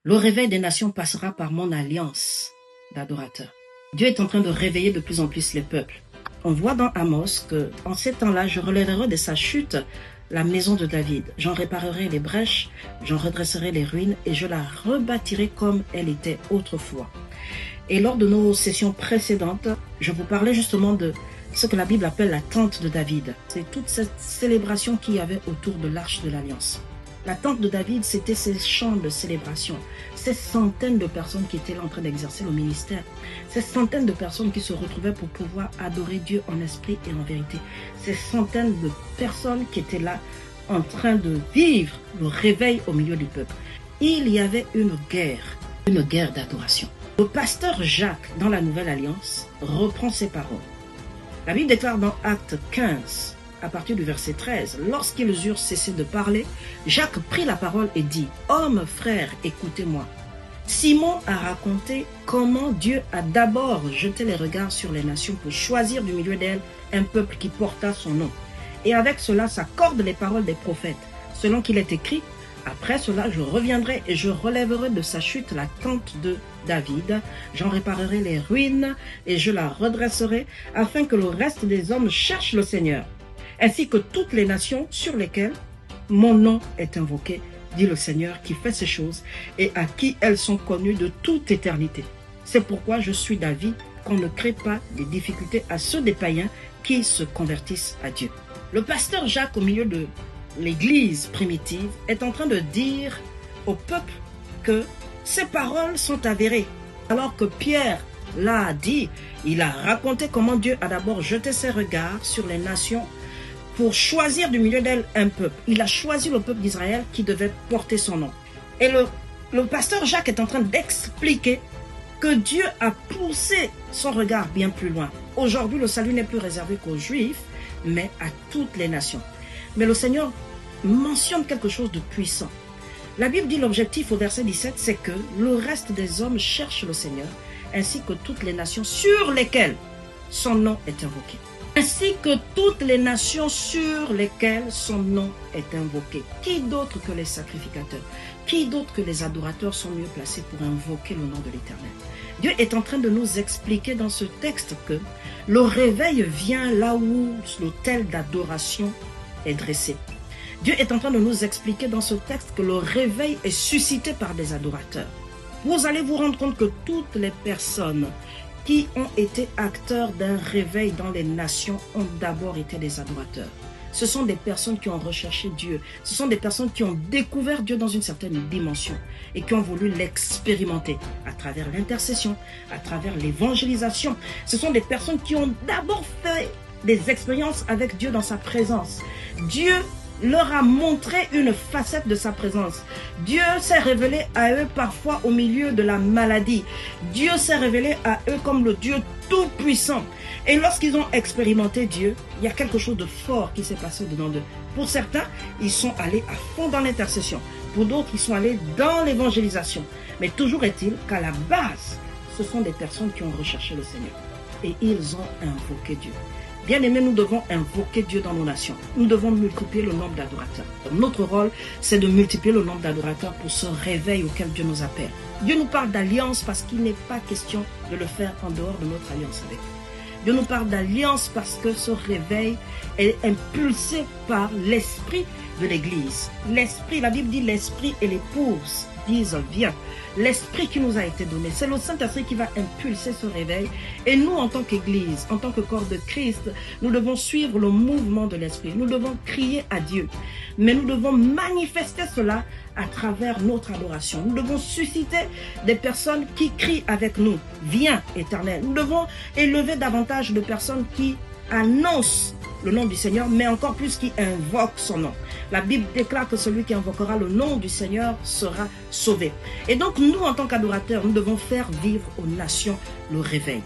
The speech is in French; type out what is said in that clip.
Le réveil des nations passera par mon alliance d'adorateurs. Dieu est en train de réveiller de plus en plus les peuples. On voit dans Amos que, en ces temps-là, je relèverai de sa chute la maison de David. J'en réparerai les brèches, j'en redresserai les ruines et je la rebâtirai comme elle était autrefois. Et lors de nos sessions précédentes, je vous parlais justement de ce que la Bible appelle la tente de David. C'est toute cette célébration qu'il y avait autour de l'arche de l'Alliance. La tente de David, c'était ces chants de célébration, ces centaines de personnes qui étaient là en train d'exercer le ministère, ces centaines de personnes qui se retrouvaient pour pouvoir adorer Dieu en esprit et en vérité, ces centaines de personnes qui étaient là en train de vivre le réveil au milieu du peuple. Il y avait une guerre d'adoration. Le pasteur Jacques, dans la Nouvelle Alliance, reprend ces paroles. La Bible déclare dans Actes 15, à partir du verset 13, lorsqu'ils eurent cessé de parler, Jacques prit la parole et dit, « Hommes, frères, écoutez-moi. Simon a raconté comment Dieu a d'abord jeté les regards sur les nations pour choisir du milieu d'elles un peuple qui porta son nom. Et avec cela s'accordent les paroles des prophètes, selon qu'il est écrit, « Après cela, je reviendrai et je relèverai de sa chute la tente de David. J'en réparerai les ruines et je la redresserai, afin que le reste des hommes cherche le Seigneur. Ainsi que toutes les nations sur lesquelles mon nom est invoqué, dit le Seigneur qui fait ces choses et à qui elles sont connues de toute éternité. C'est pourquoi je suis d'avis qu'on ne crée pas des difficultés à ceux des païens qui se convertissent à Dieu. » Le pasteur Jacques, au milieu de l'église primitive, est en train de dire au peuple que ces paroles sont avérées. Alors que Pierre l'a dit, il a raconté comment Dieu a d'abord jeté ses regards sur les nations pour choisir du milieu d'elles un peuple. Il a choisi le peuple d'Israël qui devait porter son nom. Et le pasteur Jacques est en train d'expliquer que Dieu a poussé son regard bien plus loin. Aujourd'hui, le salut n'est plus réservé qu'aux Juifs, mais à toutes les nations. Mais le Seigneur mentionne quelque chose de puissant. La Bible dit l'objectif au verset 17, c'est que le reste des hommes cherche le Seigneur, ainsi que toutes les nations sur lesquelles son nom est invoqué. Ainsi que toutes les nations sur lesquelles son nom est invoqué. Qui d'autre que les sacrificateurs, qui d'autre que les adorateurs sont mieux placés pour invoquer le nom de l'Éternel? Dieu est en train de nous expliquer dans ce texte que le réveil vient là où l'autel d'adoration est dressé. Dieu est en train de nous expliquer dans ce texte que le réveil est suscité par des adorateurs. Vous allez vous rendre compte que toutes les personnes qui ont été acteurs d'un réveil dans les nations ont d'abord été des adorateurs. Ce sont des personnes qui ont recherché Dieu. Ce sont des personnes qui ont découvert Dieu dans une certaine dimension et qui ont voulu l'expérimenter à travers l'intercession, à travers l'évangélisation. Ce sont des personnes qui ont d'abord fait des expériences avec Dieu dans sa présence. Dieu leur a montré une facette de sa présence. Dieu s'est révélé à eux parfois au milieu de la maladie. Dieu s'est révélé à eux comme le Dieu tout-puissant. Et lorsqu'ils ont expérimenté Dieu, il y a quelque chose de fort qui s'est passé dedans d'eux. Pour certains, ils sont allés à fond dans l'intercession. Pour d'autres, ils sont allés dans l'évangélisation. Mais toujours est-il qu'à la base, ce sont des personnes qui ont recherché le Seigneur. Et ils ont invoqué Dieu. Bien-aimés, nous devons invoquer Dieu dans nos nations. Nous devons multiplier le nombre d'adorateurs. Notre rôle, c'est de multiplier le nombre d'adorateurs pour ce réveil auquel Dieu nous appelle. Dieu nous parle d'alliance parce qu'il n'est pas question de le faire en dehors de notre alliance avec lui. Dieu nous parle d'alliance parce que ce réveil est impulsé par l'esprit de l'Église. L'esprit, la Bible dit l'esprit et l'épouse disent viens. L'esprit qui nous a été donné, c'est le Saint-Esprit qui va impulser ce réveil. Et nous, en tant qu'Église, en tant que corps de Christ, nous devons suivre le mouvement de l'Esprit. Nous devons crier à Dieu. Mais nous devons manifester cela à travers notre adoration. Nous devons susciter des personnes qui crient avec nous. Viens, Éternel. Nous devons élever davantage de personnes qui annoncent le nom du Seigneur, mais encore plus qui invoquent son nom. La Bible déclare que celui qui invoquera le nom du Seigneur sera sauvé. Et donc nous, en tant qu'adorateurs, nous devons faire vivre aux nations le réveil.